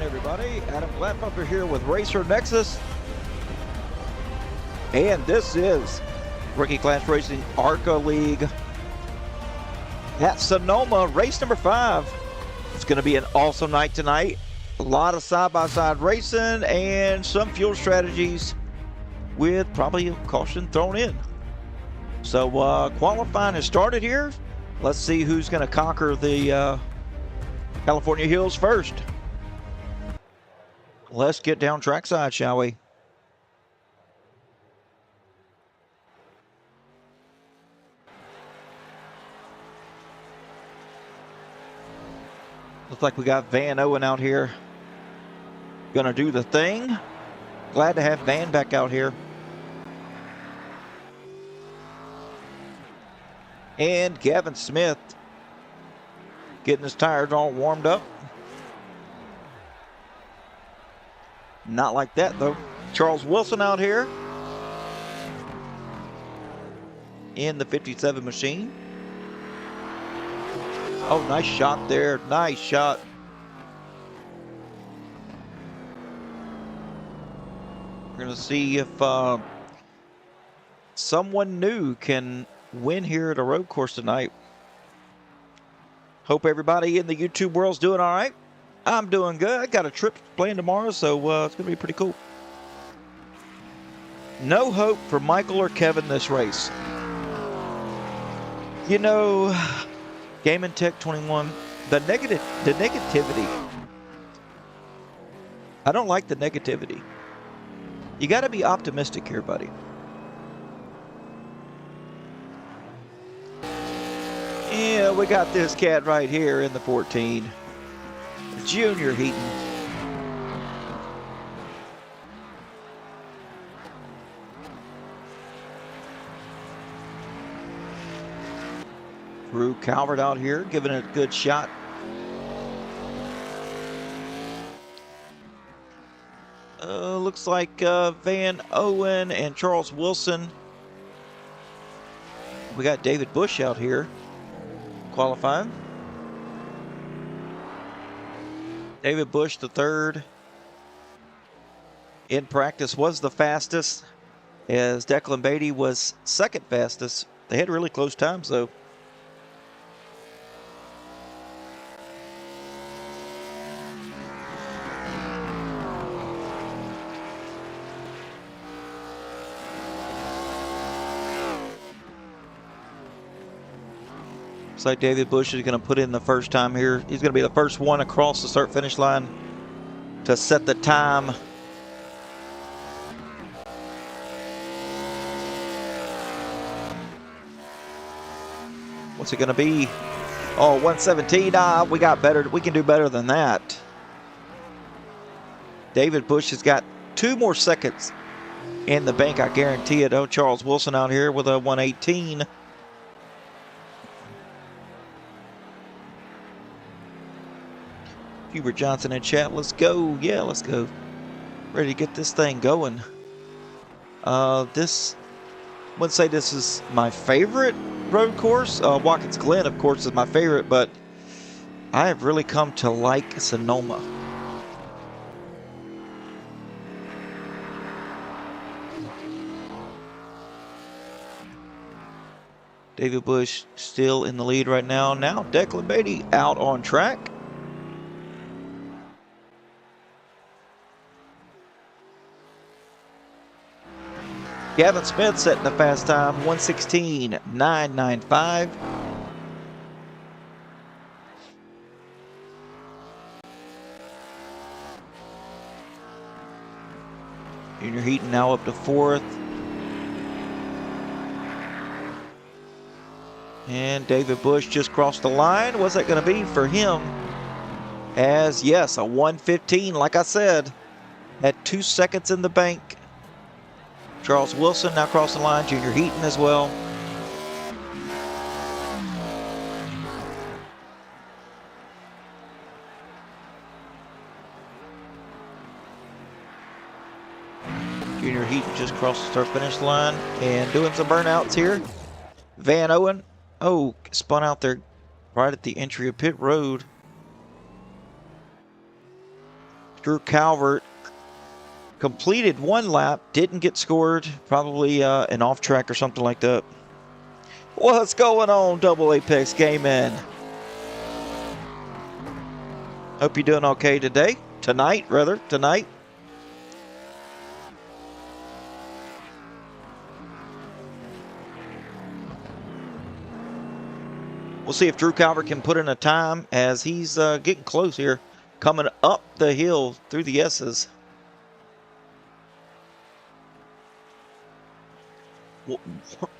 Everybody, Adam Gladpumper here with Racer Nexus, and this is Rookie Class Racing ARCA League at Sonoma, race number 5. It's going to be an awesome night tonight. A lot of side-by-side racing and some fuel strategies with probably a caution thrown in. So qualifying has started here. Let's see who's going to conquer the California hills first. Let's get down trackside, shall we? Looks like we got Van Owen out here. Gonna do the thing. Glad to have Van back out here. And Gavin Smith getting his tires all warmed up. Not like that though. Charles Wilson out here in the 57 machine. Oh, nice shot there. Nice shot. We're going to see if someone new can win here at a road course tonight. Hope everybody in the YouTube world's doing all right. I'm doing good. I got a trip planned tomorrow, so it's going to be pretty cool. No hope for Michael or Kevin this race. You know, Game and Tech 21, the negativity. I don't like the negativity. You got to be optimistic here, buddy. Yeah, we got this cat right here in the 14. Junior Heaton. Drew Calvert out here giving it a good shot. Looks like Van Owen and Charles Wilson. We got David Bush out here qualifying. David Bush, the third. In practice was the fastest, as Declan Beatty was second fastest. They had really close times, though. Looks like David Bush is going to put in the first time here. He's going to be the first one across the start-finish line to set the time. What's it going to be? Oh, 117. We got better. We can do better than that. David Bush has got 2 more seconds in the bank, I guarantee it. Oh, Charles Wilson out here with a 118. Hubert Johnson in chat. Let's go. Yeah, let's go. Ready to get this thing going. This, I wouldn't say this is my favorite road course. Watkins Glen, of course, is my favorite, but I have really come to like Sonoma. David Bush still in the lead right now. Now Declan Beatty out on track. Gavin Smith setting the fast time, 1:16.995. Junior Heaton now up to 4th. And David Bush just crossed the line. What's that going to be for him? As, yes, a 1:15, like I said, had 2 seconds in the bank. Charles Wilson now crossing the line. Junior Heaton as well. Junior Heaton just crossed the start-finish line and doing some burnouts here. Van Owen, oh, spun out there right at the entry of pit road. Drew Calvert completed 1 lap, didn't get scored, probably an off track or something like that. What's going on, Double Apex Gaming? Hope you're doing okay today. Tonight. We'll see if Drew Calvert can put in a time as he's getting close here, coming up the hill through the S's.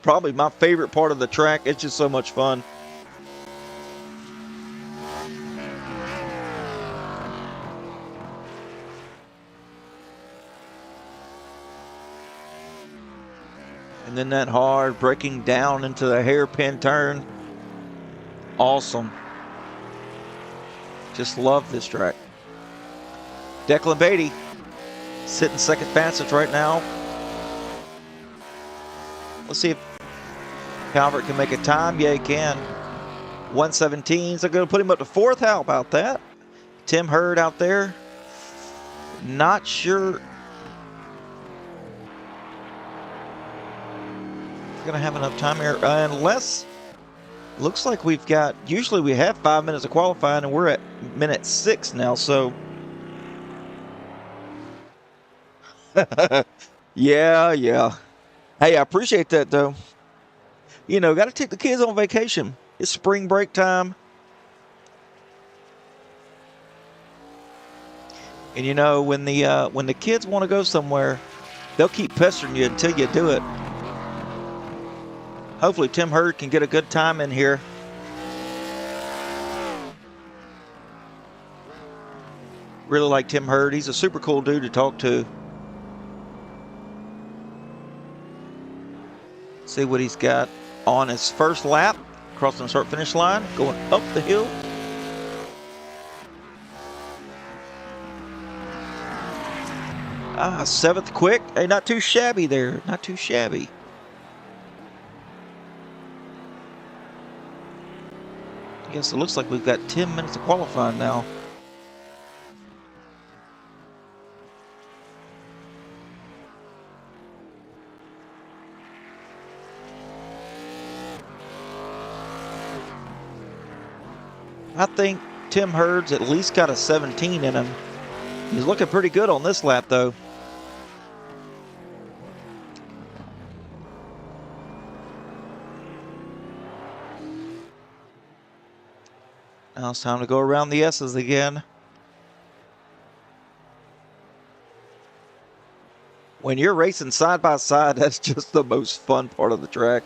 Probably my favorite part of the track. It's just so much fun. And then that hard breaking down into the hairpin turn. Awesome. Just love this track. Declan Beatty sitting second fastest right now. Let's see if Calvert can make a time. Yeah, he can. 1:17. So going to put him up to 4th. How about that? Tim Hurd out there. Not sure. We're going to have enough time here. Unless, looks like we've got, usually we have 5 minutes of qualifying and we're at minute 6 now. So, yeah. Hey, I appreciate that, though. You know, got to take the kids on vacation. It's spring break time. And you know, when the kids want to go somewhere, they'll keep pestering you until you do it. Hopefully Tim Hurd can get a good time in here. Really like Tim Hurd. He's a super cool dude to talk to. See what he's got on his first lap. Crossing the start-finish line. Going up the hill. Seventh quick. Hey, not too shabby there. Not too shabby. I guess it looks like we've got 10 minutes of qualifying now. I think Tim Hurd's at least got a 17 in him. He's looking pretty good on this lap, though. Now it's time to go around the S's again. When you're racing side by side, that's just the most fun part of the track.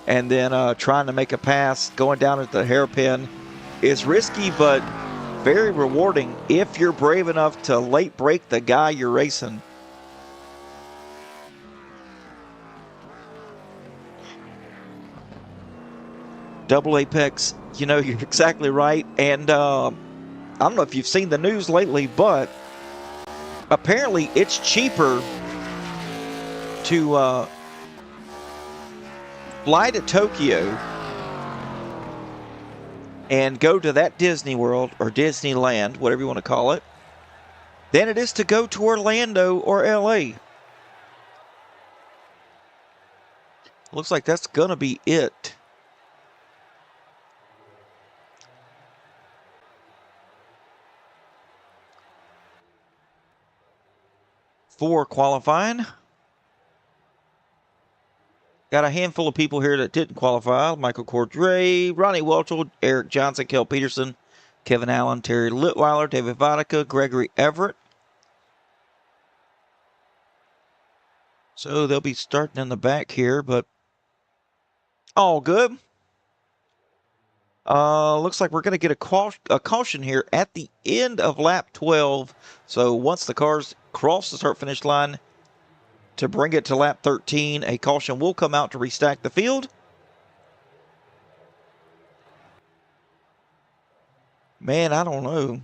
And then trying to make a pass, going down at the hairpin is risky, but very rewarding if you're brave enough to late break the guy you're racing. Double apex, you know, you're exactly right. And I don't know if you've seen the news lately, but apparently it's cheaper to fly to Tokyo and go to that Disney World or Disneyland, whatever you want to call it, than it is to go to Orlando or LA. Looks like that's going to be it. For qualifying. Got a handful of people here that didn't qualify. Michael Cordray, Ronnie Welchel, Eric Johnson, Kel Peterson, Kevin Allen, Terry Litweiler, David Vodka, Gregory Everett. So they'll be starting in the back here, but all good. Looks like we're going to get a caution here at the end of lap 12. So once the cars cross the start-finish line, to bring it to lap 13, a caution will come out to restack the field. Man, I don't know.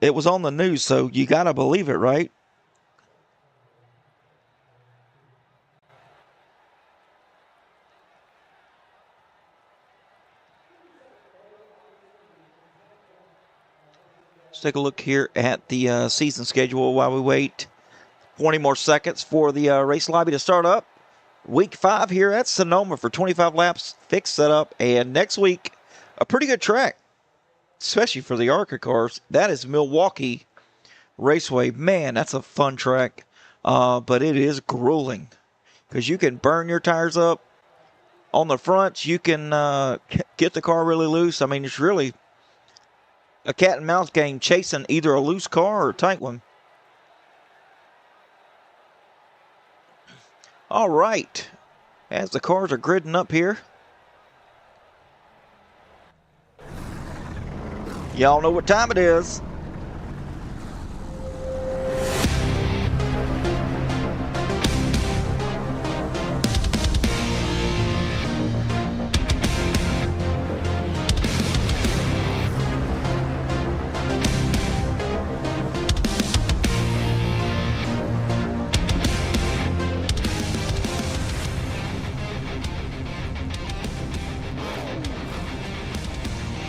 It was on the news, so you got to believe it, right? Let's take a look here at the season schedule while we wait 20 more seconds for the race lobby to start up. Week 5 here at Sonoma for 25 laps, fixed setup, and next week, a pretty good track, especially for the ARCA cars. That is Milwaukee Raceway. Man, that's a fun track, but it is grueling because you can burn your tires up on the front. You can get the car really loose. I mean, it's really a cat and mouse game chasing either a loose car or a tight one. All right, as the cars are gridding up here, y'all know what time it is.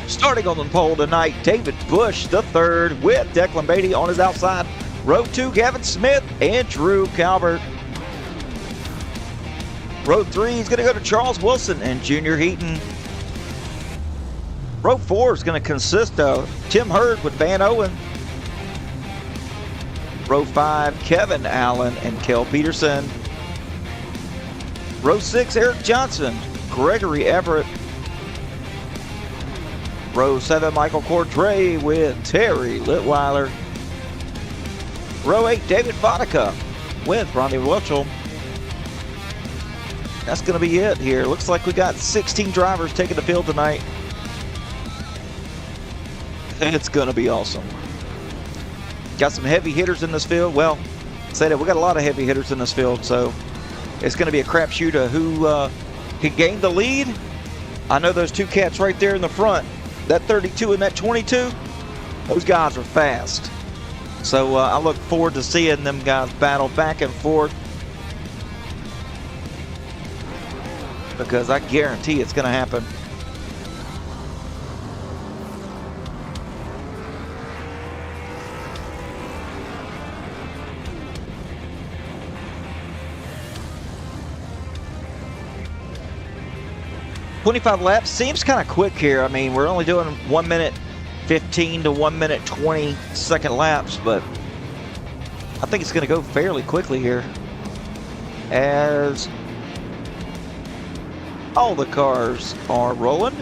Starting on the pole tonight, David Bush, the third, with Declan Beatty on his outside. Row 2, Gavin Smith and Drew Calvert. Row 3 is going to go to Charles Wilson and Junior Heaton. Row 4 is going to consist of Tim Hurd with Van Owen. Row 5, Kevin Allen and Kel Peterson. Row 6, Eric Johnson Gregory Everett. Row 7, Michael Cordray with Terry Litweiler. Row 8, David Vodka with Ronnie Welchel. That's going to be it here. Looks like we got 16 drivers taking the field tonight. It's going to be awesome. Got some heavy hitters in this field. Well, say that we got a lot of heavy hitters in this field, so it's going to be a crapshoot of who can gain the lead. I know those two cats right there in the front, that 32 and that 22, those guys are fast. So I look forward to seeing them guys battle back and forth, because I guarantee it's going to happen. "25 laps seems kind of quick here. I mean, we're only doing 1 minute 15 to 1 minute 20 second laps, but I think it's going to go fairly quickly here, as all the cars are rolling.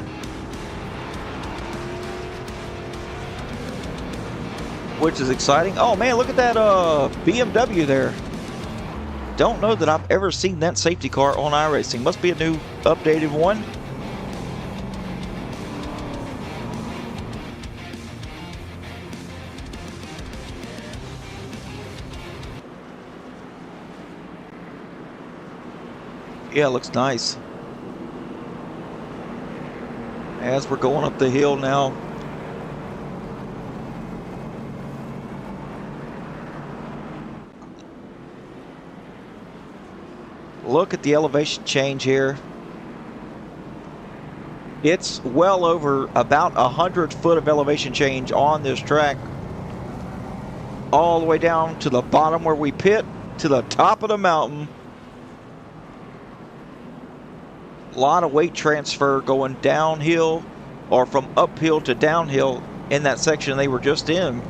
Which is exciting. Oh man, look at that BMW there. Don't know that I've ever seen that safety car on iRacing. Must be a new updated one. Yeah, it looks nice. As we're going up the hill now. Look at the elevation change here. It's well over about 100 foot of elevation change on this track. All the way down to the bottom where we pit, to the top of the mountain. A lot of weight transfer going downhill, or from uphill to downhill in that section they were just in.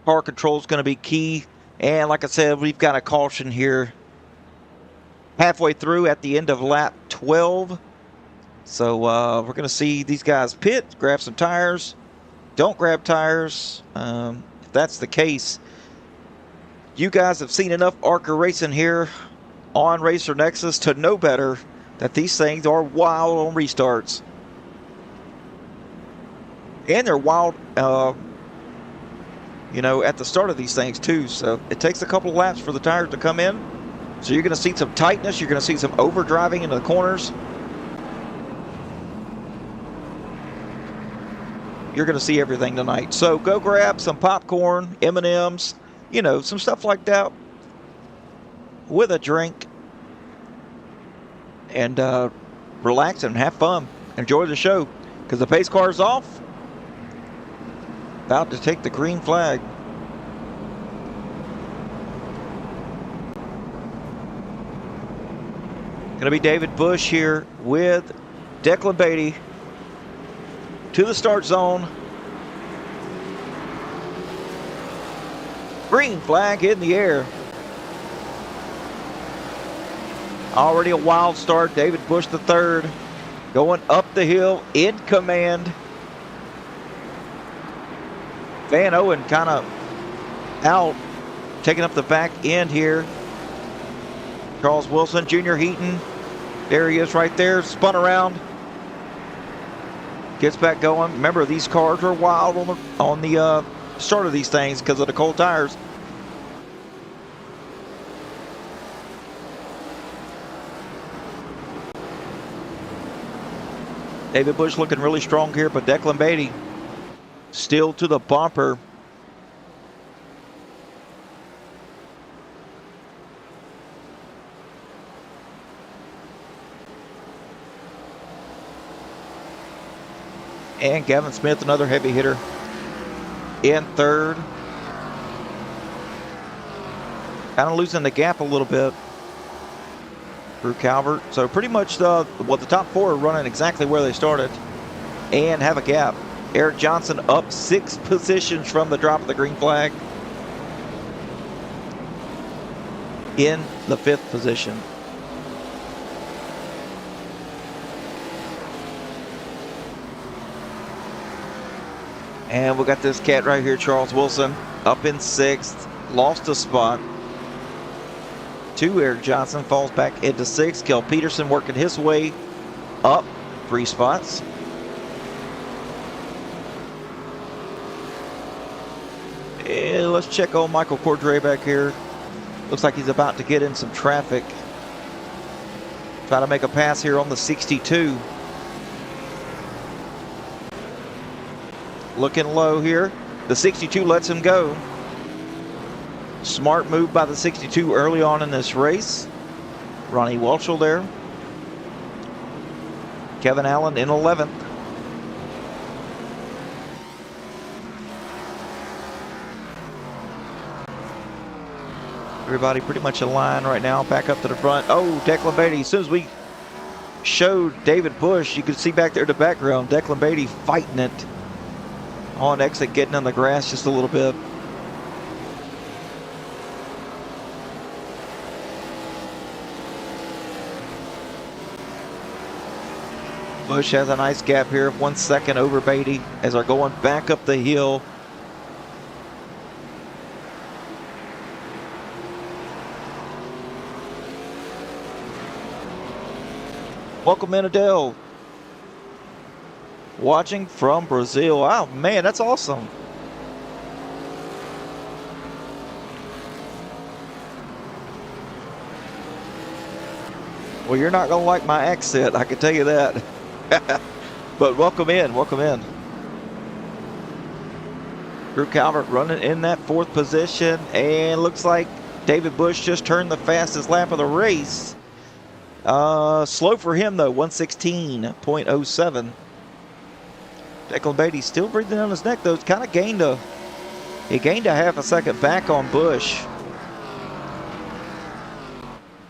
Car control is going to be key, and like I said, we've got a caution here halfway through at the end of lap 12. So we're going to see these guys pit, grab some tires, don't grab tires. If that's the case, you guys have seen enough ARCA racing here on Racer Nexus to know better that these things are wild on restarts. And they're wild you know, at the start of these things too. So it takes a couple of laps for the tires to come in. So you're going to see some tightness. You're going to see some overdriving into the corners. You're going to see everything tonight. So go grab some popcorn, M&Ms, you know, some stuff like that with a drink, and relax and have fun. Enjoy the show, because the pace car is off. About to take the green flag. Going to be David Bush here with Declan Beatty to the start zone. Green flag in the air. Already a wild start. David Bush the third, going up the hill in command. Van Owen kind of out, taking up the back end here. Charles Wilson, Junior Heaton, there he is right there, spun around, gets back going. Remember, these cars are wild on the start of these things because of the cold tires. David Bush looking really strong here, but Declan Beatty still to the bumper. And Gavin Smith, another heavy hitter, in third. Kind of losing the gap a little bit. Drew Calvert. So pretty much the top four are running exactly where they started and have a gap. Eric Johnson up 6 positions from the drop of the green flag. in the 5th position. And we got this cat right here, Charles Wilson, up in 6th, lost a spot to Eric Johnson, falls back into 6th. Kel Peterson working his way up 3 spots. And let's check on Michael Cordray back here. Looks like he's about to get in some traffic. Try to make a pass here on the 62. Looking low here. The 62 lets him go. Smart move by the 62 early on in this race. Ronnie Walshall there. Kevin Allen in 11th. Everybody pretty much in line right now, back up to the front. Oh, Declan Beatty, as soon as we showed David Bush, you could see back there in the background, Declan Beatty fighting it on exit, getting on the grass just a little bit. Bush has a nice gap here of 1 second over Beatty as they're going back up the hill. Welcome in, Adele. Watching from Brazil. Wow, man, that's awesome. Well, you're not going to like my accent, I can tell you that. But welcome in, welcome in. Drew Calvert running in that 4th position, and looks like David Bush just turned the fastest lap of the race. Slow for him though, 1:16.07. Declan Beatty still breathing down his neck though. It's kind of gained a half a second back on Bush.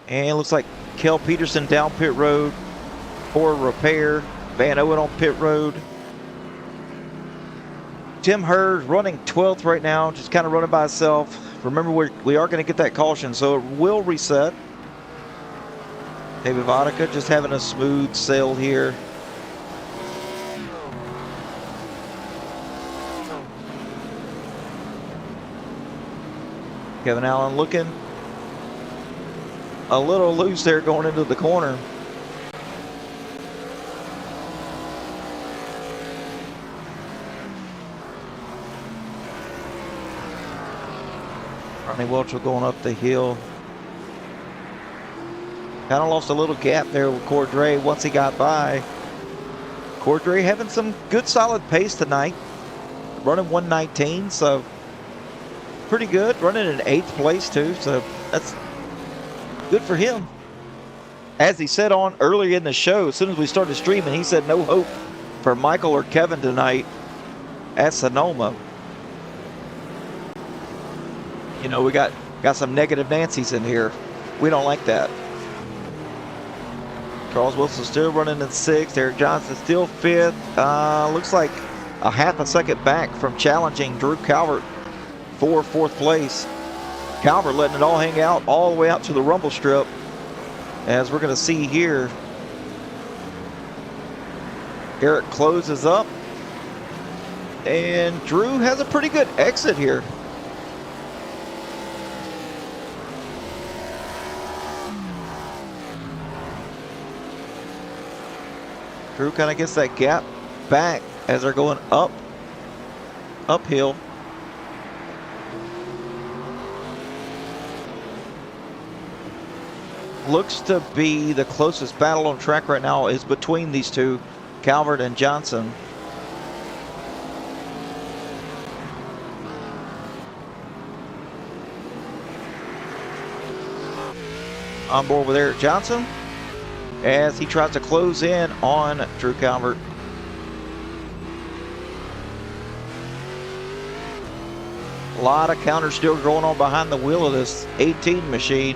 And it looks like Kel Peterson down pit road for repair. Van Owen on pit road. Tim Hurd running 12th right now, just kind of running by himself. Remember, we are going to get that caution, so it will reset. David Vodka just having a smooth sail here. Kevin Allen looking a little loose there going into the corner. Ronnie Welch going up the hill. Kind of lost a little gap there with Cordray once he got by. Cordray having some good solid pace tonight. Running 1:19, so pretty good. Running in 8th place too, so that's good for him. As he said on earlier in the show, as soon as we started streaming, he said no hope for Michael or Kevin tonight at Sonoma. You know, we got some negative Nancys in here. We don't like that. Charles Wilson still running in 6th. Eric Johnson still 5th. Looks like a half a second back from challenging Drew Calvert for 4th place. Calvert letting it all hang out all the way out to the rumble strip. As we're going to see here, Eric closes up. And Drew has a pretty good exit here. Drew kind of gets that gap back as they're going uphill. Looks to be the closest battle on track right now is between these two, Calvert and Johnson. On board with Eric Johnson as he tries to close in on Drew Calvert. A lot of counters still going on behind the wheel of this 18 machine.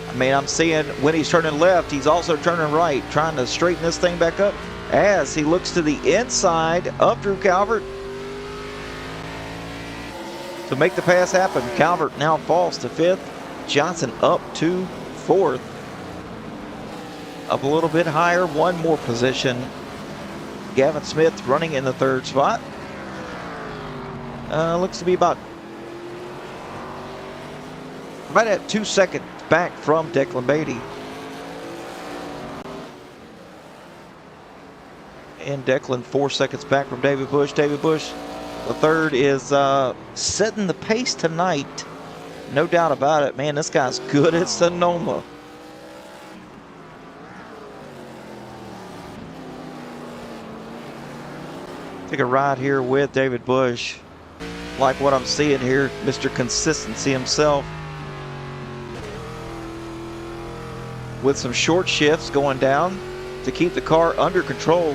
I mean, I'm seeing when he's turning left, he's also turning right, trying to straighten this thing back up as he looks to the inside of Drew Calvert. to make the pass happen. Calvert now falls to 5th. Johnson up to 4th. Up a little bit higher, one more position. Gavin Smith running in the 3rd spot. Looks to be about right at 2 seconds back from Declan Beatty. And Declan 4 seconds back from David Bush. David Bush, the 3rd, is setting the pace tonight. No doubt about it. Man, this guy's good at Sonoma. Take a ride here with David Bush. Like what I'm seeing here, Mr. Consistency himself. With some short shifts going down to keep the car under control.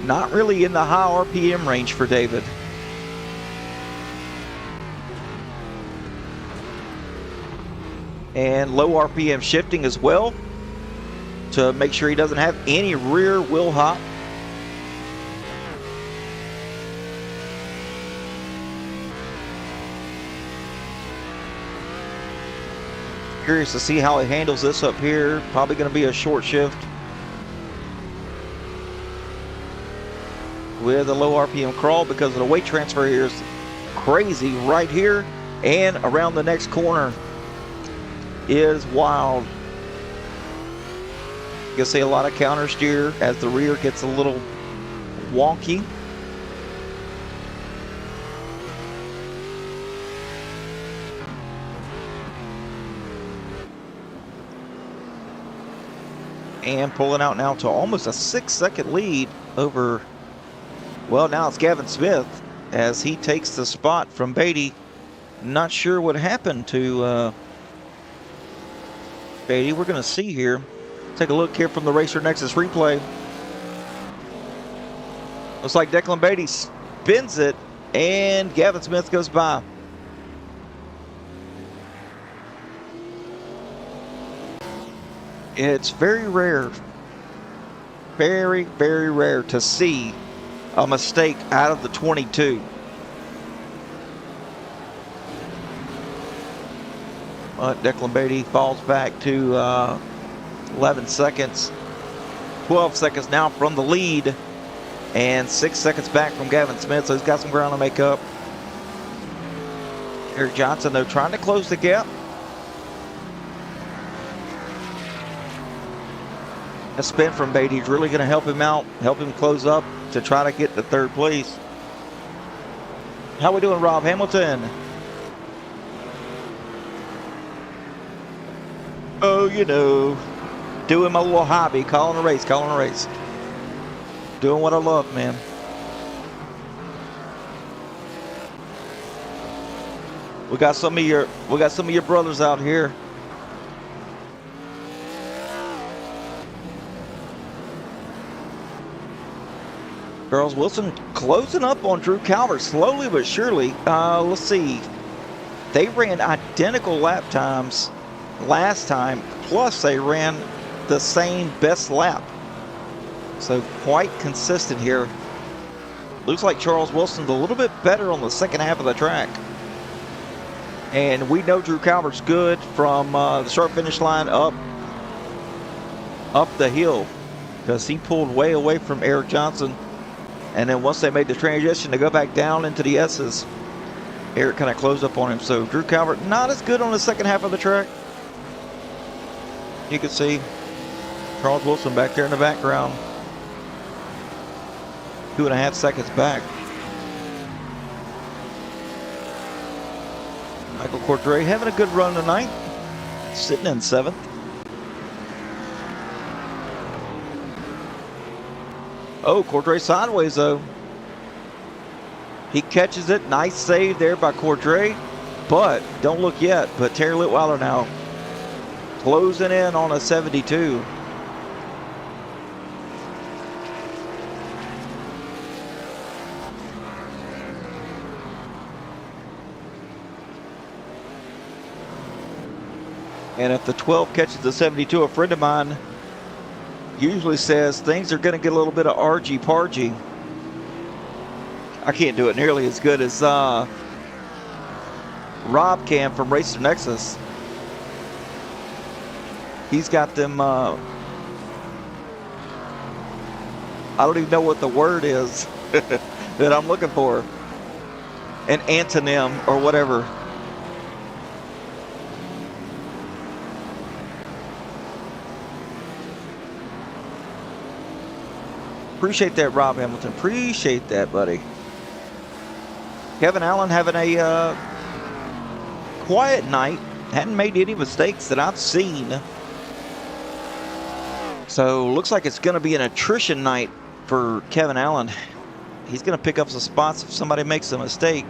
Not really in the high RPM range for David. And low RPM shifting as well to make sure he doesn't have any rear wheel hop. Curious to see how he handles this up here. Probably going to be a short shift with a low RPM crawl because of the weight transfer here is crazy right here, and around the next corner is wild. You can see a lot of counter steer as the rear gets a little wonky. And pulling out now to almost a 6-second lead over, well, now it's Gavin Smith as he takes the spot from Beatty. Not sure what happened to Beatty. We're going to see here. Take a look here from the Racer Nexus replay. Looks like Declan Beatty spins it and Gavin Smith goes by. It's very rare, very, very rare to see a mistake out of the 22. But Declan Beatty falls back to 11 seconds. 12 seconds now from the lead. And 6 seconds back from Gavin Smith, so he's got some ground to make up. Eric Johnson, though, trying to close the gap. A spin from Beatty is really going to help him out, help him close up to try to get to 3rd place. How we doing, Rob Hamilton? Oh, you know, doing my little hobby, calling a race. Doing what I love, man. We got some of your brothers out here. Charles Wilson closing up on Drew Calvert slowly but surely. Let's see. They ran identical lap times last time, plus they ran the same best lap. So quite consistent here. Looks like Charles Wilson's a little bit better on the second half of the track. And we know Drew Calvert's good from the start finish line up the hill, because he pulled way away from Eric Johnson. And then once they made the transition to go back down into the S's, Eric kind of closed up on him. So Drew Calvert not as good on the second half of the track. You can see Charles Wilson back there in the background. 2.5 seconds back. Michael Cordray having a good run tonight. Sitting in 7th. Oh, Cordray sideways though. He catches it. Nice save there by Cordray. But don't look yet. But Terry Litweiler now closing in on a 72. And if the 12 catches the 72, a friend of mine usually says things are going to get a little bit of argy-pargy. I can't do it nearly as good as Rob can from Racer Nexus. He's got them, I don't even know what the word is that I'm looking for. An antonym or whatever. Appreciate that, Rob Hamilton. Appreciate that, buddy. Kevin Allen having a quiet night. Hadn't made any mistakes that I've seen. So looks like it's going to be an attrition night for Kevin Allen. He's going to pick up some spots if somebody makes a mistake.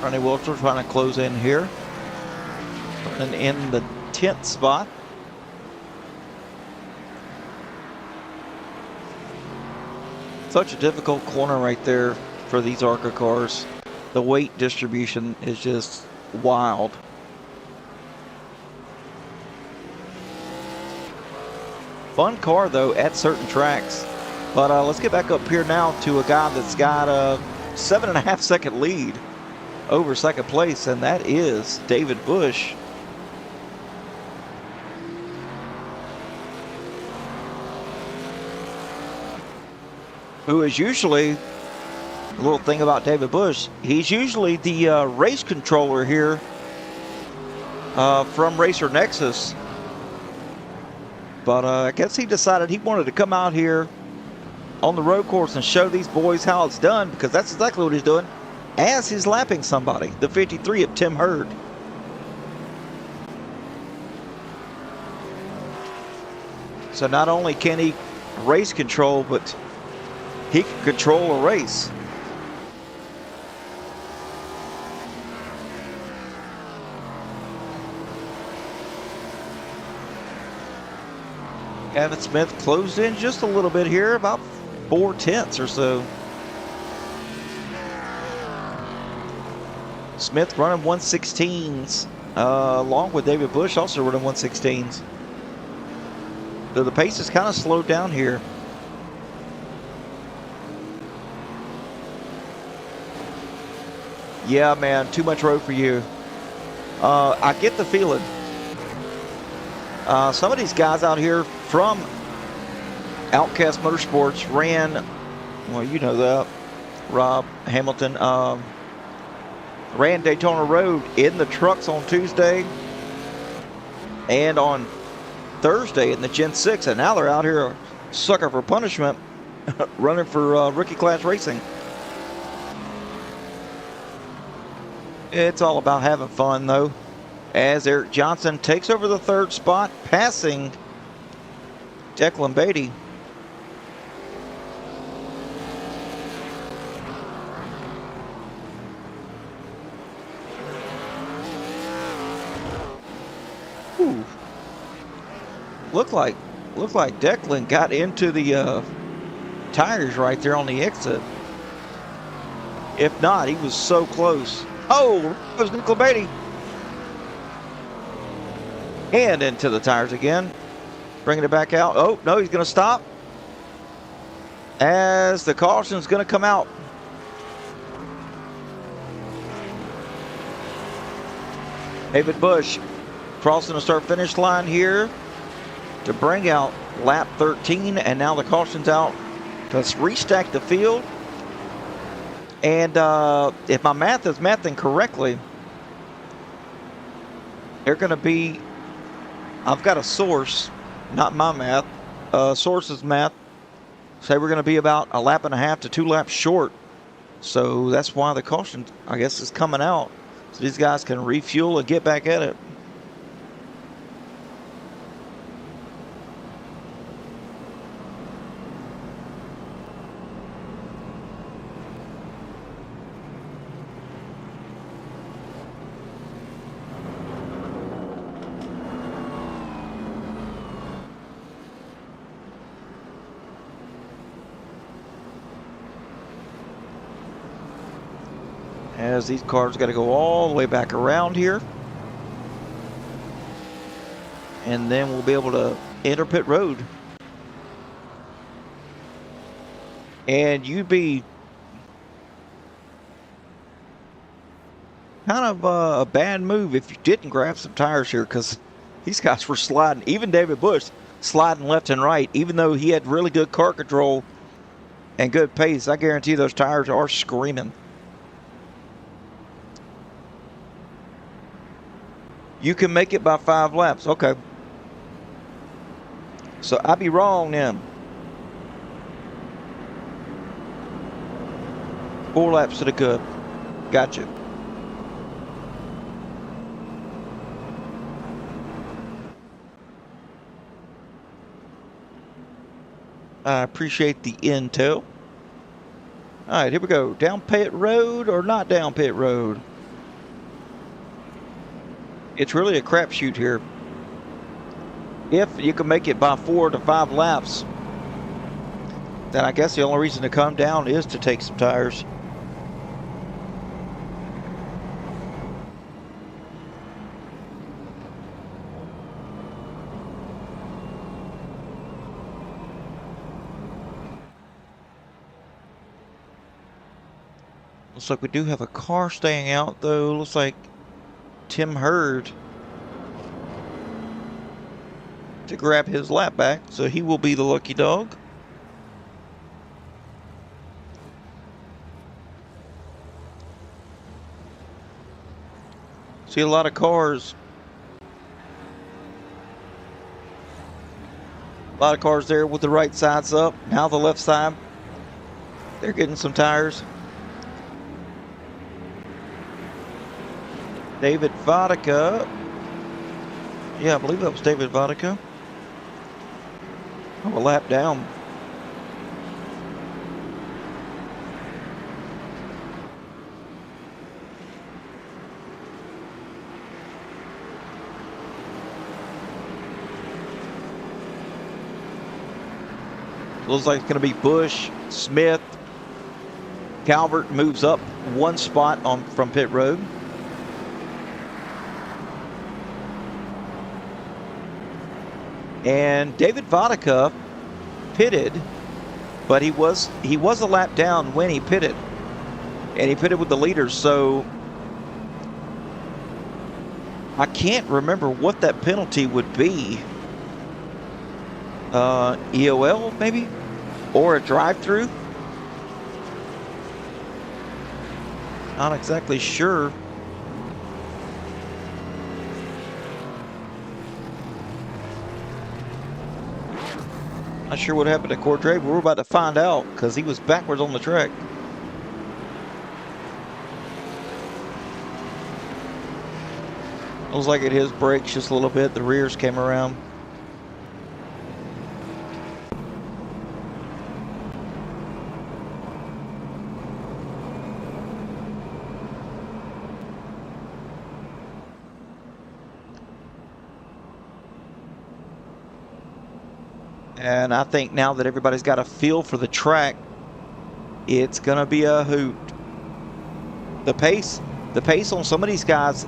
Ronnie Wilson trying to close in here. And in the 10th spot. Such a difficult corner right there for these ARCA cars. The weight distribution is just wild. Fun car though at certain tracks. But let's get back up here now to a guy that's got a 7.5 second lead over second place, and that is David Busch. Who is usually, a little thing about David Busch, he's usually the race controller here from Racer Nexus. But I guess he decided he wanted to come out here on the road course and show these boys how it's done, because that's exactly what he's doing as he's lapping somebody, the 53 of Tim Hurd. So not only can he race control, but he can control a race. Gavin Smith closed in just a little bit here, about 4/10 or so. Smith running 116s, along with David Busch also running 116s. So the pace is kind of slowed down here. Yeah, man, too much road for you. I get the feeling. Some of these guys out here from Outcast Motorsports ran, well, you know that, Rob Hamilton, ran Daytona Road in the trucks on Tuesday and on Thursday in the Gen 6, and now they're out here sucker for punishment running for rookie class racing. It's all about having fun, though, as Eric Johnson takes over the 3rd spot, passing Declan Beatty. Ooh. Looked like Declan got into the tires right there on the exit. If not, he was so close. Oh, it was Declan Beatty. And into the tires again. Bringing it back out. Oh, no, he's going to stop. As the caution's going to come out. David Busch crossing the start-finish line here to bring out lap 13. And now the caution's out. Let's restack the field. And if my math is mathing correctly, they're going to be, I've got a source, not my math, source's math, say we're going to be about 1.5 laps to 2 laps short. So that's why the caution, I guess, is coming out. So these guys can refuel and get back at it. as these cars got to go all the way back around here. And then we'll be able to enter pit road. And you'd be kind of a bad move if you didn't grab some tires here, because these guys were sliding. Even David Busch sliding left and right, even though he had really good car control and good pace. I guarantee those tires are screaming. You can make it by 5 laps. Okay. So I'd be wrong then. 4 laps to the good. Gotcha. I appreciate the intel. All right, here we go. Down pit road or not down pit road? It's really a crapshoot here. If you can make it by 4 to 5 laps, then I guess the only reason to come down is to take some tires. Looks like we do have a car staying out, though. Looks like Tim Hurd to grab his lap back, so he will be the lucky dog. See a lot of cars. A lot of cars there with the right sides up. Now the left side. They're getting some tires. David Vodka. Yeah, I believe that was David Vodka. Oh, a lap down. Looks like it's going to be Busch, Smith. Calvert moves up 1 spot from pit road. And David Vodka pitted, but he was a lap down when he pitted, and he pitted with the leaders. So I can't remember what that penalty would be. EOL maybe, or a drive-through. Not exactly sure. Not sure what happened to Cordray, but we're about to find out because he was backwards on the track. Looks like it hit his brakes just a little bit. The rears came around. And I think now that everybody's got a feel for the track, it's going to be a hoot. The pace on some of these guys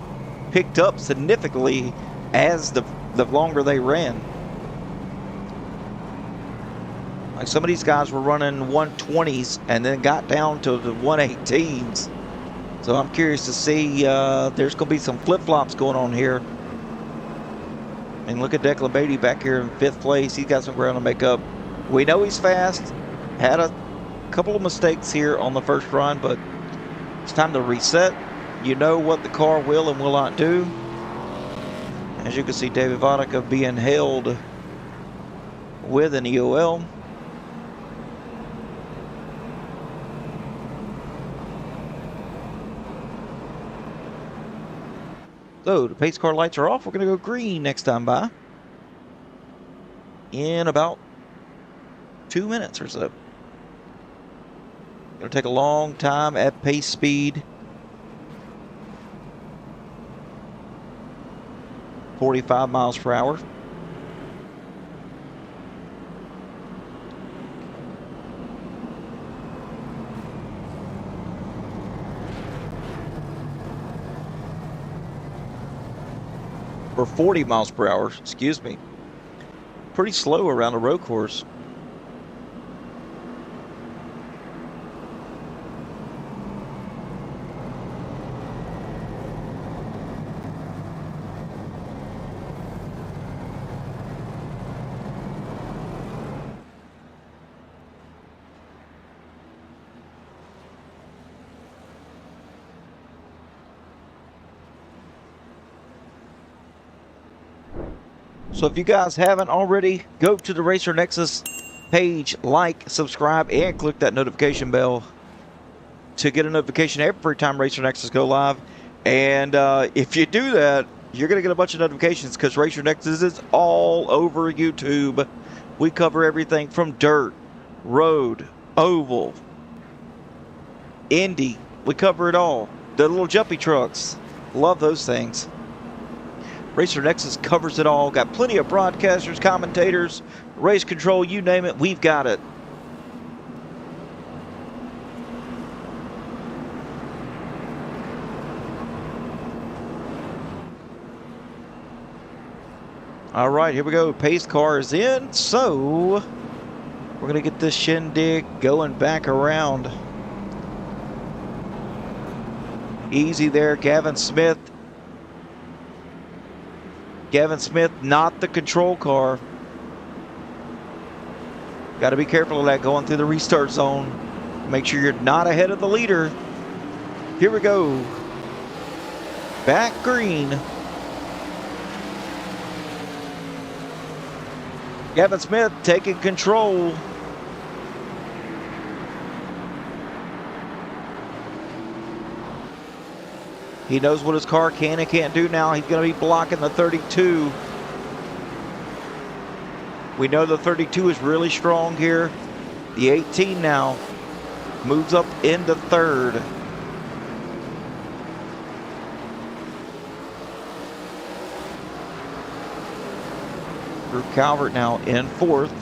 picked up significantly as the longer they ran. Like some of these guys were running 120s and then got down to the 118s. So I'm curious to see, there's going to be some flip-flops going on here. And look at Declan Beatty back here in 5th place. He's got some ground to make up. We know he's fast. Had a couple of mistakes here on the first run, but it's time to reset. You know what the car will and will not do. As you can see, David Vodka being held with an EOL. So the pace car lights are off. We're going to go green next time by. In about 2 minutes or so. Going to take a long time at pace speed. 45 miles per hour. or 40 miles per hour, excuse me. Pretty slow around a road course. So if you guys haven't already, go to the Racer Nexus page, like, subscribe, and click that notification bell to get a notification every time Racer Nexus go live. And if you do that, you're going to get a bunch of notifications because Racer Nexus is all over YouTube. We cover everything from dirt, road, oval, Indy. We cover it all. The little jumpy trucks. Love those things. Racer Nexus covers it all. Got plenty of broadcasters, commentators, race control, you name it, we've got it. All right, here we go. Pace car is in, so we're going to get this shindig going back around. Easy there, Gavin Smith. Gavin Smith, not the control car. Got to be careful of that going through the restart zone. Make sure you're not ahead of the leader. Here we go. Back green. Gavin Smith taking control. He knows what his car can and can't do now. He's going to be blocking the 32. We know the 32 is really strong here. The 18 now moves up into third. Drew Calvert now in fourth.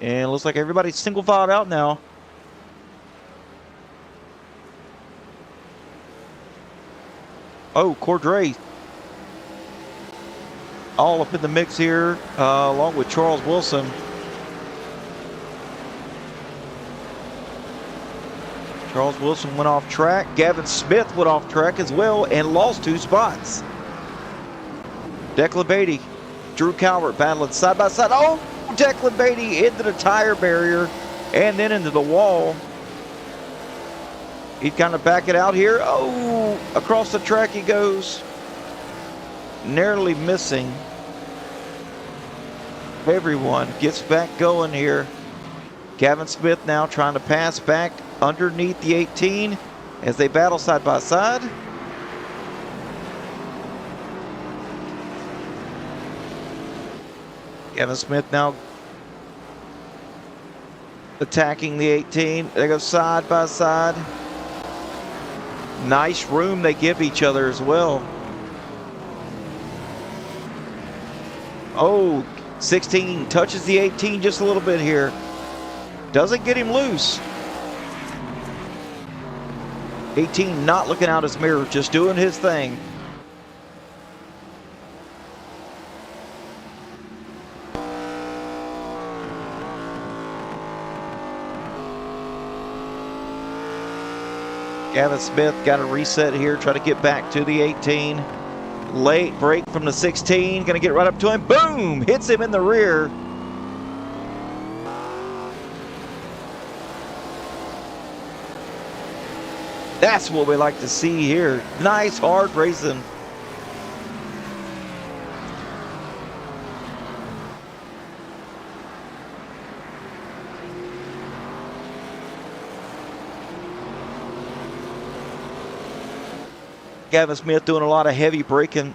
And it looks like everybody's single filed out now. Oh, Cordray. All up in the mix here, along with Charles Wilson. Charles Wilson went off track. Gavin Smith went off track as well and lost 2 spots. Declan Beatty, Drew Calvert battling side by side. Oh! Declan Beatty into the tire barrier and then into the wall. He'd kind of back it out here. Oh, across the track he goes. Narrowly missing. Everyone gets back going here. Gavin Smith now trying to pass back underneath the 18 as they battle side by side. Gavin Smith now attacking the 18. They go side by side. Nice room they give each other as well. Oh, 16 touches the 18 just a little bit here. Doesn't get him loose. 18 not looking out his mirror, just doing his thing. Gavin Smith got a reset here, try to get back to the 18. Late break from the 16, gonna get right up to him. Boom! Hits him in the rear. That's what we like to see here. Nice hard racing. Gavin Smith doing a lot of heavy braking,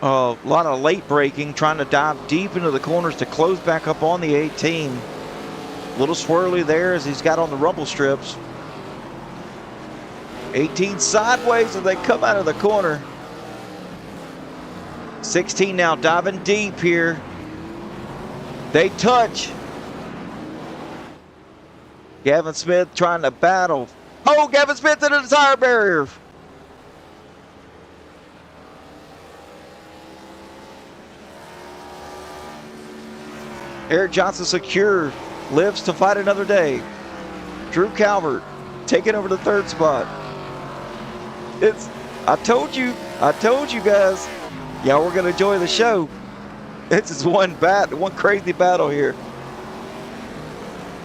a lot of late braking, trying to dive deep into the corners to close back up on the 18. A little swirly there as he's got on the rumble strips. 18 sideways as they come out of the corner. 16 now diving deep here. They touch. Gavin Smith trying to battle. Oh, Gavin Smith into the tire barrier. Eric Johnson secure, lives to fight another day. Drew Calvert taking over the third spot. I told you guys, y'all were gonna enjoy the show. This is one crazy battle here.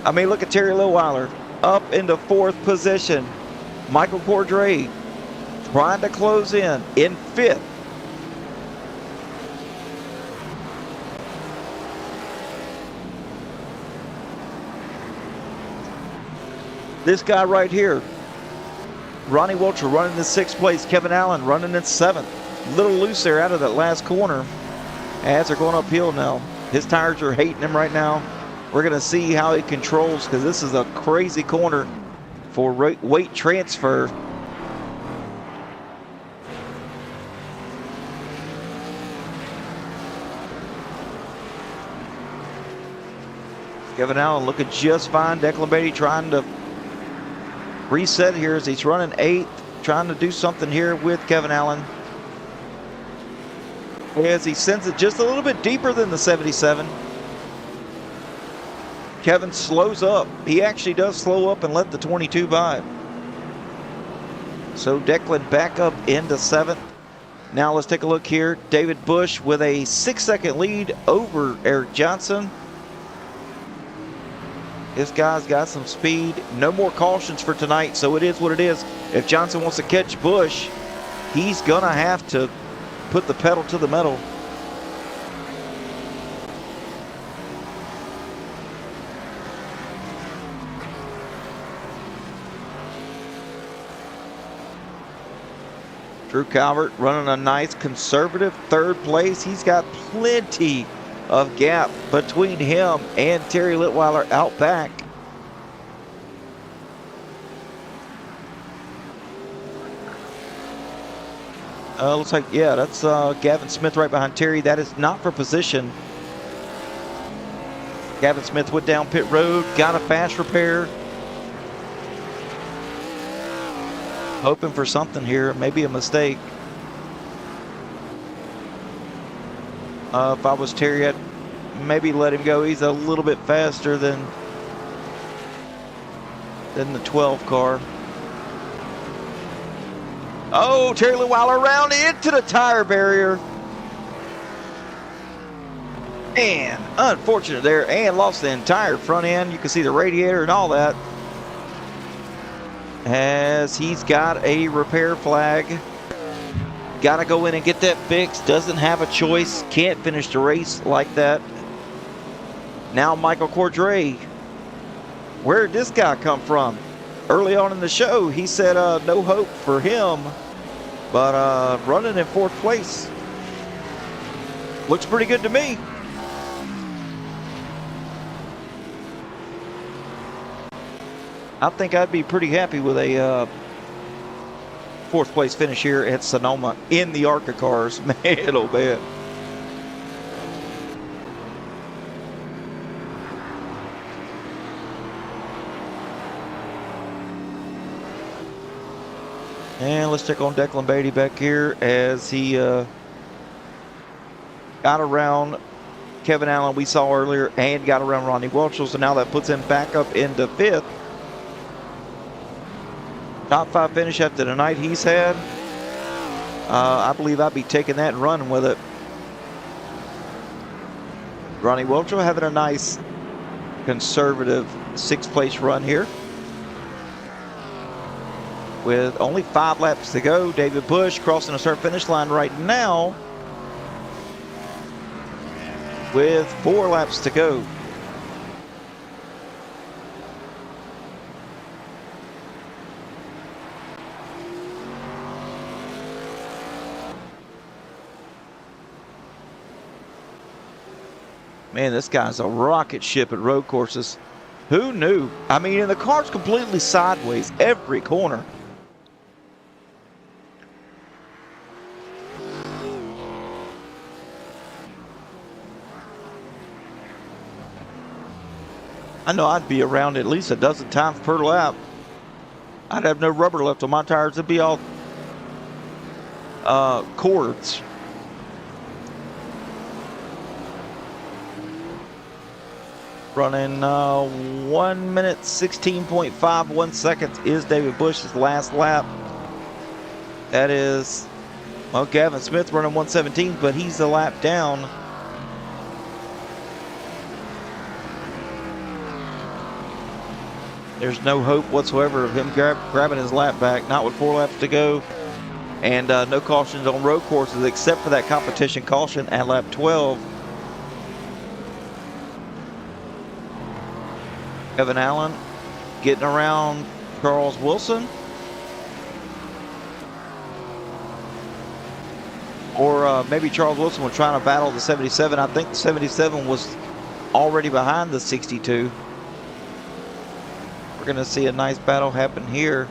I mean, look at Terry Litweiler up into fourth position. Michael Cordray trying to close in fifth. This guy right here, Ronnie Welcher running in sixth place. Kevin Allen running in seventh. A little loose there out of that last corner as they're going uphill now. His tires are hating him right now. We're going to see how he controls, because this is a crazy corner for weight transfer. Kevin Allen looking just fine. Declan Beatty trying to reset here as he's running eighth, trying to do something here with Kevin Allen as he sends it just a little bit deeper than the 77. Kevin slows up. He actually does slow up and let the 22 by. So Declan back up into seventh. Now let's take a look here. David Bush with a 6-second lead over Eric Johnson. This guy's got some speed. No more cautions for tonight, so it is what it is. If Johnson wants to catch Bush, he's going to have to put the pedal to the metal. Drew Calvert running a nice conservative third place. He's got plenty of gap between him and Terry Litweiler out back. Looks like, yeah, that's Gavin Smith right behind Terry. That is not for position. Gavin Smith went down pit road, got a fast repair. Hoping for something here, maybe a mistake. If I was Terry, I'd maybe let him go. He's a little bit faster than the 12 car. Oh, Terry Litweiler around into the tire barrier. And unfortunate there, and lost the entire front end. You can see the radiator and all that. As he's got a repair flag. Got to go in and get that fixed. Doesn't have a choice. Can't finish the race like that. Now Michael Cordray. Where did this guy come from? Early on in the show, he said no hope for him. But running in fourth place. Looks pretty good to me. I think I'd be pretty happy with a fourth place finish here at Sonoma in the ARCA cars. Man, oh man. And let's check on Declan Beatty back here as he got around Kevin Allen we saw earlier and got around Ronnie Welcher. So now that puts him back up into fifth. Top 5 finish after the night he's had. I believe I'd be taking that and running with it. Ronnie Welcher having a nice conservative 6th place run here. With only 5 laps to go, David Bush crossing the start finish line right now with 4 laps to go. Man, this guy's a rocket ship at road courses. Who knew? I mean, and the car's completely sideways every corner. I know I'd be around at least a dozen times per lap. I'd have no rubber left on my tires. It'd be all cords. Running 1 minute 16.51 seconds is David Busch's last lap. That is, well, Gavin Smith running 117, but he's a lap down. There's no hope whatsoever of him grabbing his lap back, not with 4 laps to go. And no cautions on road courses except for that competition caution at lap 12. Kevin Allen getting around Charles Wilson. Or maybe Charles Wilson was trying to battle the 77. I think the 77 was already behind the 62. We're going to see a nice battle happen here.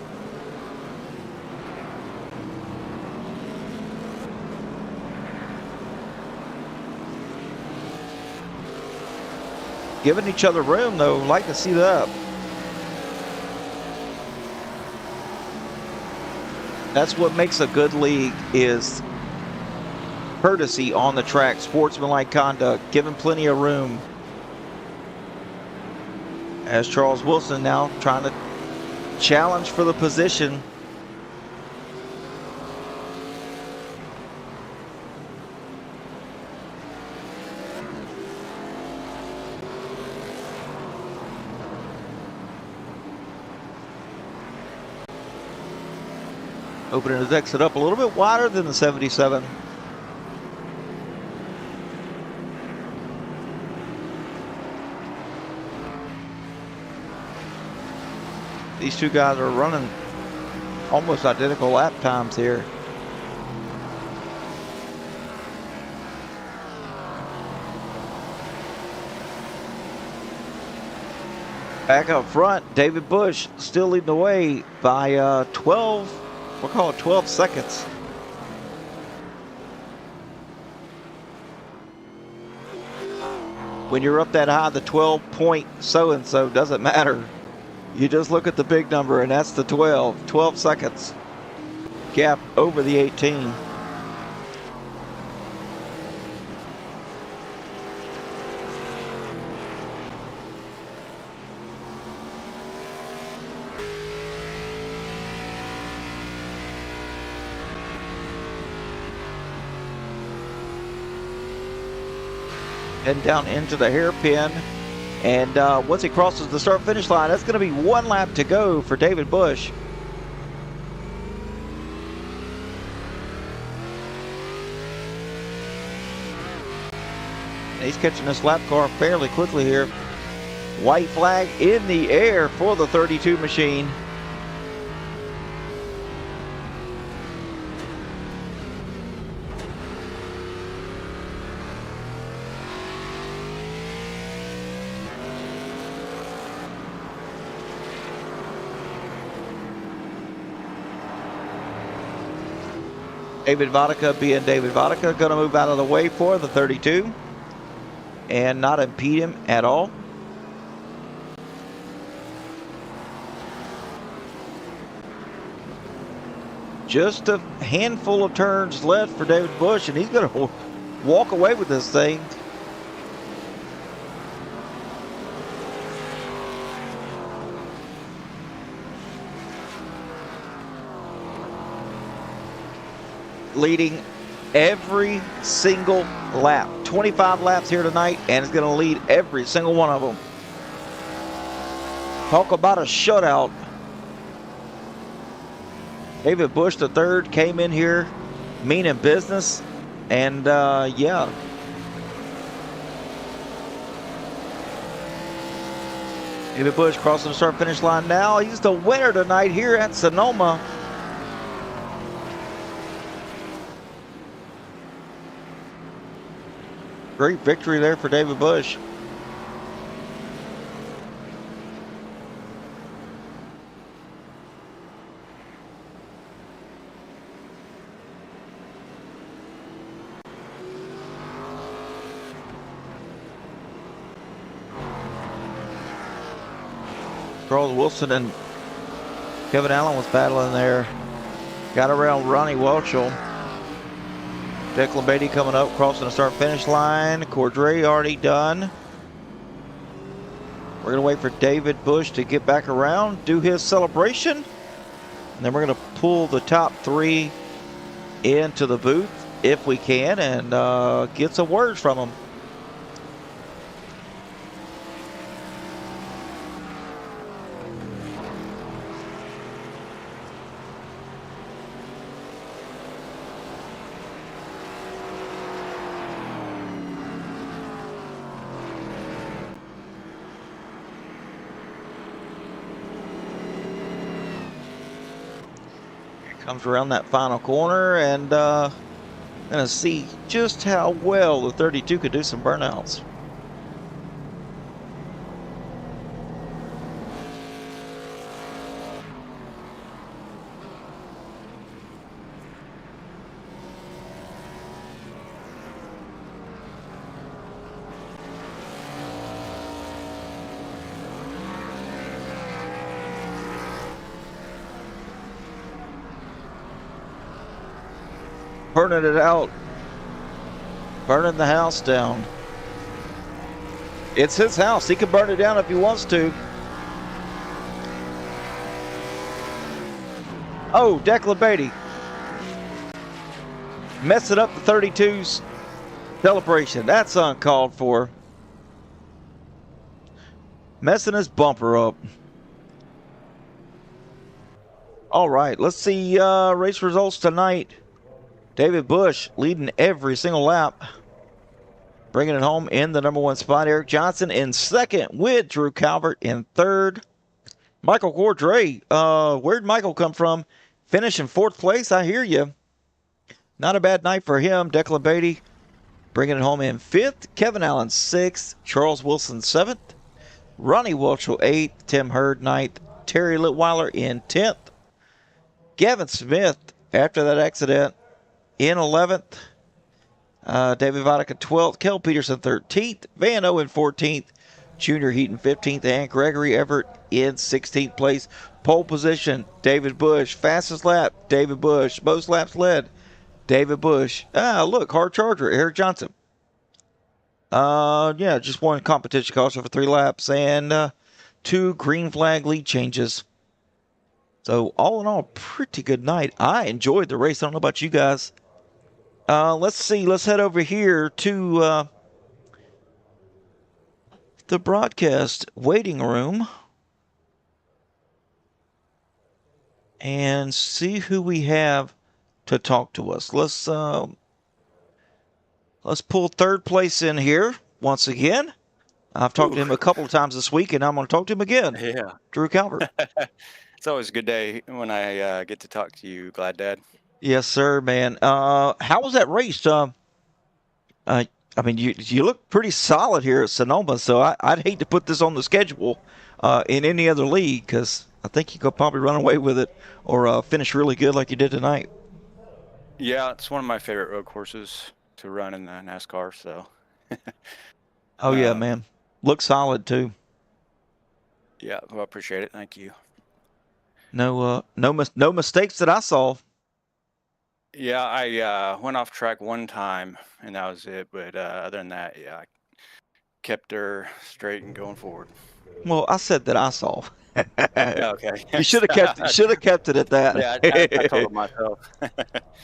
Giving each other room, though. Like to see that. That's what makes a good league, is courtesy on the track, sportsmanlike conduct, giving plenty of room. As Charles Wilson now trying to challenge for the position. Opening his exit up a little bit wider than the 77. These two guys are running almost identical lap times here. Back up front, David Busch still leading the way by 12. We'll call it 12 seconds. When you're up that high, the 12 point so-and-so doesn't matter. You just look at the big number, and that's the 12. 12 seconds. Gap over the 18. Heading down into the hairpin, and once he crosses the start-finish line, that's going to be 1 lap to go for David Busch. And he's catching this lap car fairly quickly here. White flag in the air for the 32 machine. David Vodka being David Vodka, going to move out of the way for the 32 and not impede him at all. Just a handful of turns left for David Busch, and he's going to walk away with this thing. Leading every single lap. 25 laps here tonight, and it's going to lead every single one of them. Talk about a shutout. David Busch the third came in here meaning business, and yeah. David Busch crossing the start-finish line now. He's the winner tonight here at Sonoma. Great victory there for David Busch. Charles Wilson and Kevin Allen was battling there. Got around Ronnie Welchel. Declan Beatty coming up, crossing the start-finish line. Cordray already done. We're going to wait for David Bush to get back around, do his celebration. And then we're going to pull the top 3 into the booth, if we can, and get some words from them. Comes around that final corner, and gonna see just how well the 32 could do some burnouts. Burning it out. Burning the house down. It's his house. He can burn it down if he wants to. Oh, Declan Beatty. Messing up the 32's celebration. That's uncalled for. Messing his bumper up. All right, let's see race results tonight. David Bush leading every single lap, bringing it home in the number 1 spot. Eric Johnson in second with Drew Calvert in third. Michael Cordray, where'd Michael come from? Finishing 4th place, I hear you. Not a bad night for him. Declan Beatty bringing it home in 5th. Kevin Allen 6th. Charles Wilson 7th. Ronnie Welchel 8th. Tim Hurd 9th. Terry Litweiler in 10th. Gavin Smith, after that accident, in 11th. David Vodka 12th. Kel Peterson 13th. Van Owen 14th. Junior Heaton 15th. And Gregory Everett in 16th place. Pole position, David Bush. Fastest lap, David Bush. Most laps led, David Bush. Look, hard charger, Eric Johnson. Yeah, just one competition caution for 3 laps and 2 green flag lead changes. So all in all, pretty good night. I enjoyed the race. I don't know about you guys. Let's see. Let's head over here to the broadcast waiting room and see who we have to talk to us. Let's pull 3rd place in here once again. I've talked to him a couple of times this week, and I'm going to talk to him again. Yeah. Drew Calvert. It's always a good day when I get to talk to you, Glad Dad. Yes, sir, man. How was that race? I mean, you look pretty solid here at Sonoma, so I'd hate to put this on the schedule in any other league because I think you could probably run away with it or finish really good like you did tonight. Yeah, it's one of my favorite road courses to run in the NASCAR. So. Oh yeah, man, looks solid too. Yeah, well, I appreciate it. Thank you. No mistakes that I saw. Yeah, I went off track one time, and that was it. But other than that, yeah, I kept her straight and going forward. Well, I said that I saw. Okay. You should have kept it at that. Yeah, I told myself.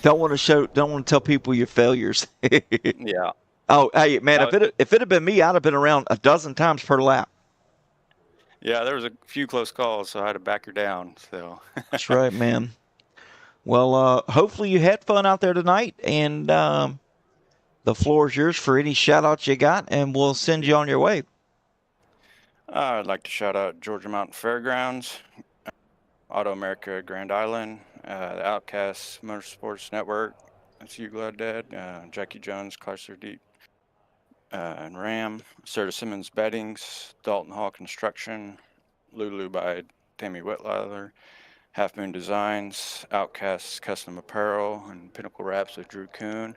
Don't want to tell people your failures. Yeah. Oh, hey man, if it had been me, I'd have been around a dozen times per lap. Yeah, there was a few close calls, so I had to back her down. So. That's right, man. Well, hopefully you had fun out there tonight, and the floor is yours for any shout-outs you got, and we'll send you on your way. I'd like to shout out Georgia Mountain Fairgrounds, Auto America Grand Island, the Outcast Motorsports Network, that's you, Glad Dad, Jackie Jones, Chrysler Deep, and Ram, Serta Simmons Beddings, Dalton Hall Construction, Lulu by Tammy Whitlather, Half Moon Designs, Outcasts Custom Apparel, and Pinnacle Wraps with Drew Kuhn.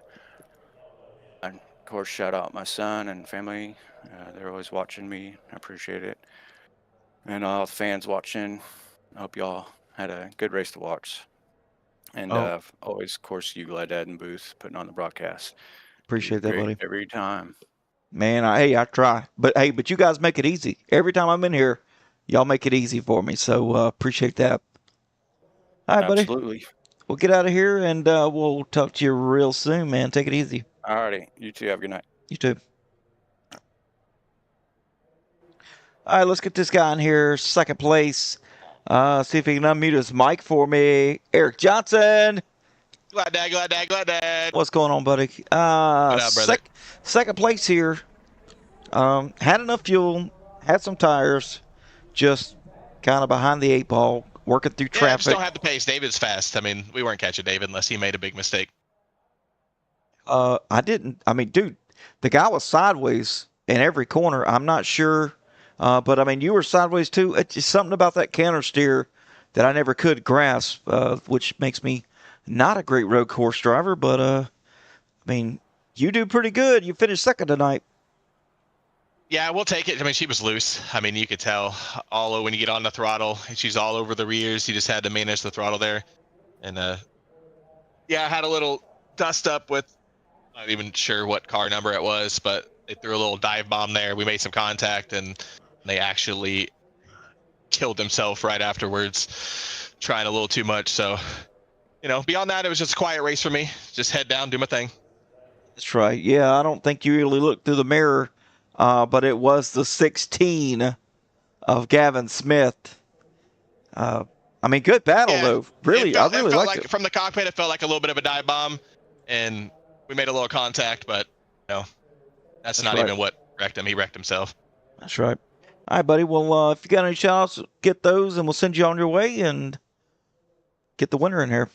And of course, shout out my son and family. They're always watching me. I appreciate it. and all the fans watching. I hope y'all had a good race to watch. And always, of course, you, Glad Dad, and Booth putting on the broadcast. Appreciate that, Great buddy. every time. Man, I try. But you guys make it easy. Every time I'm in here, y'all make it easy for me. So appreciate that. All right, buddy. Absolutely. We'll get out of here, and we'll talk to you real soon, man. Take it easy. All righty. You too. Have a good night. You too. All right, let's get this guy in here. Second place. See if he can unmute his mic for me. Eric Johnson. Glad dad. What's going on, buddy? What up, brother? Second place here. Had enough fuel, had some tires, just kind of behind the 8 ball, working through Yeah, I traffic. just don't have the pace. David's fast. I mean, we weren't catching David unless he made a big mistake. I didn't. I mean, dude, the guy was sideways in every corner. I'm not sure, but I mean, you were sideways too. It's just something about that counter steer that I never could grasp, which makes me not a great road course driver. But I mean, you do pretty good. You finished second tonight. Yeah, we'll take it. I mean, she was loose. I mean, you could tell when you get on the throttle, she's all over the rears. You just had to manage the throttle there. And yeah, I had a little dust up with, not even sure what car number it was, but they threw a little dive bomb there. We made some contact, and they actually killed themselves right afterwards, trying a little too much. So, beyond that, it was just a quiet race for me. Just head down, do my thing. That's right. Yeah, I don't think you really looked through the mirror, but it was the 16 of Gavin Smith. I mean, good battle, though. Really, I really liked it. From the cockpit, it felt like a little bit of a dive bomb, and we made a little contact, but that's not right. even what wrecked him. He wrecked himself. That's right. All right, buddy. Well, if you got any shout-outs, get those, and we'll send you on your way and get the winner in here.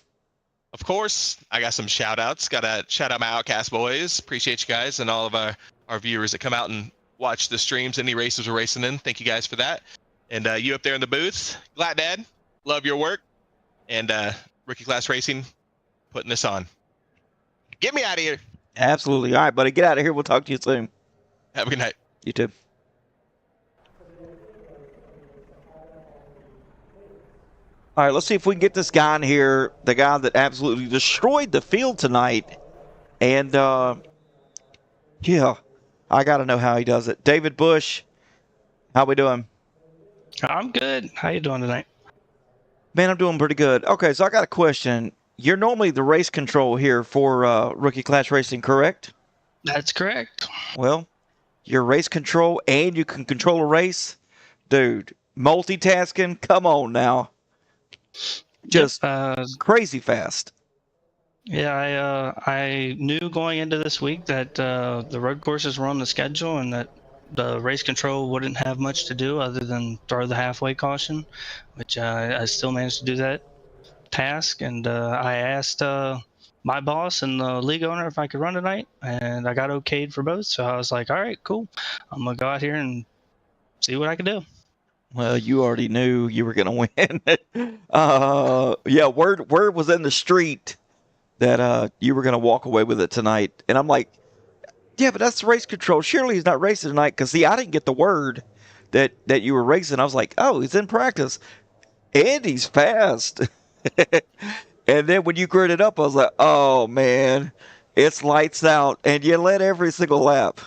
Of course, I got some shout-outs. Got to shout out my Outcast boys. Appreciate you guys and all of our viewers that come out and watch the streams, any races we're racing in. Thank you guys for that. And you up there in the booth, Glad Dad, love your work. And Rookie Class Racing, putting this on. Get me out of here. Absolutely. All right, buddy. Get out of here. We'll talk to you soon. Have a good night. You too. All right, let's see if we can get this guy in here, the guy that absolutely destroyed the field tonight. And, yeah, I got to know how he does it. David Bush, how we doing? I'm good. How you doing tonight? Man, I'm doing pretty good. Okay, so I got a question. You're normally the race control here for Rookie Class Racing, correct? That's correct. Well, you're race control and you can control a race? Dude, multitasking? Come on now. Just crazy fast. Yeah, I knew going into this week that the road courses were on the schedule and that the race control wouldn't have much to do other than throw the halfway caution, which I still managed to do that task. And I asked my boss and the league owner if I could run tonight, and I got okayed for both. So I was like, all right, cool. I'm going to go out here and see what I can do. Well, you already knew you were going to win. Yeah, word was in the street that you were going to walk away with it tonight. And I'm like, yeah, but that's race control. Surely he's not racing tonight. Because, see, I didn't get the word that you were racing. I was like, oh, he's in practice. And he's fast. And then when you gritted up, I was like, oh, man, it's lights out. And you led every single lap.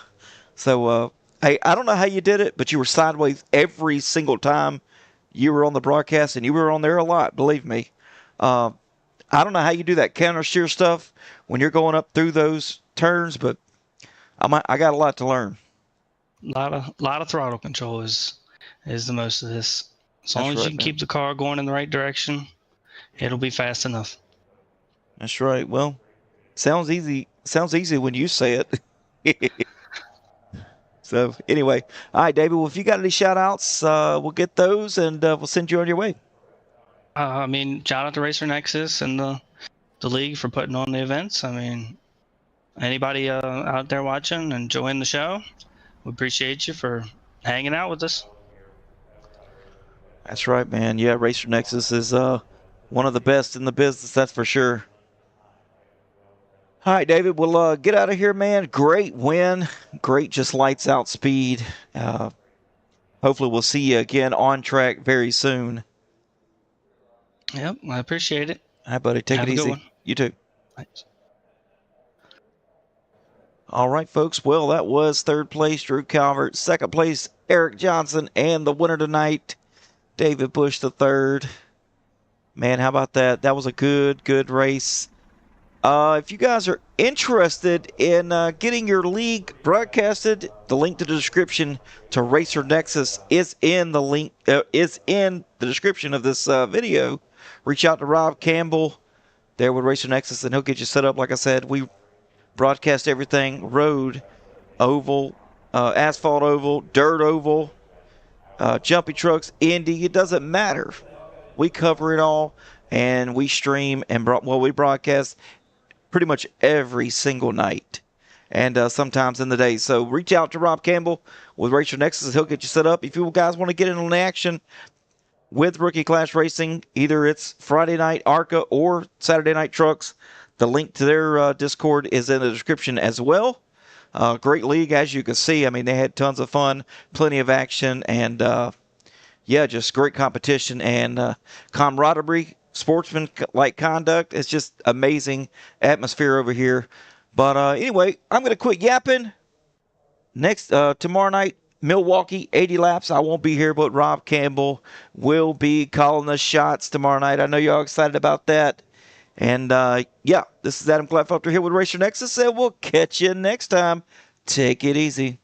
So, hey, I don't know how you did it, but you were sideways every single time you were on the broadcast, and you were on there a lot, believe me. I don't know how you do that counter steer stuff when you're going up through those turns, but I got a lot to learn. A lot of throttle control is the most of this. As long as you can keep the car going in the right direction, it'll be fast enough. That's right. Well, sounds easy. Sounds easy when you say it. So, anyway. All right, David, well, if you got any shout-outs, we'll get those, and we'll send you on your way. I mean, shout out to Racer Nexus and the league for putting on the events. I mean, anybody out there watching and enjoying the show, we appreciate you for hanging out with us. That's right, man. Yeah, Racer Nexus is one of the best in the business, that's for sure. All right, David, we'll get out of here, man. Great win. Great just lights out speed. hopefully we'll see you again on track very soon. Yep, I appreciate it. All right, buddy. Take Have it a good easy. one. You too. Thanks. All right, folks. Well, that was third place, Drew Calvert. Second place, Eric Johnson. And the winner tonight, David Bush the third. Man, how about that? That was a good race. If you guys are interested in getting your league broadcasted, the link to the description to Racer Nexus is in the link is in the description of this video. Reach out to Rob Campbell there with Racer Nexus, and he'll get you set up. Like I said, we broadcast everything: road, oval, asphalt oval, dirt oval, jumpy trucks, Indy. It doesn't matter. We cover it all, and we stream and we broadcast pretty much every single night, and sometimes in the day. So reach out to Rob Campbell with Racer Nexus. He'll get you set up. If you guys want to get in on the action with Rookie Class Racing, either it's Friday night ARCA or Saturday night Trucks, the link to their Discord is in the description as well. Great league, as you can see. I mean, they had tons of fun, plenty of action, and yeah, just great competition and camaraderie, sportsman-like conduct. It's just amazing atmosphere over here. But anyway, I'm going to quit yapping. Next, tomorrow night, Milwaukee, 80 laps. I won't be here, but Rob Campbell will be calling the shots tomorrow night. I know y'all excited about that. And yeah, this is Adam Gladfelter here with Racer Nexus, and we'll catch you next time. Take it easy.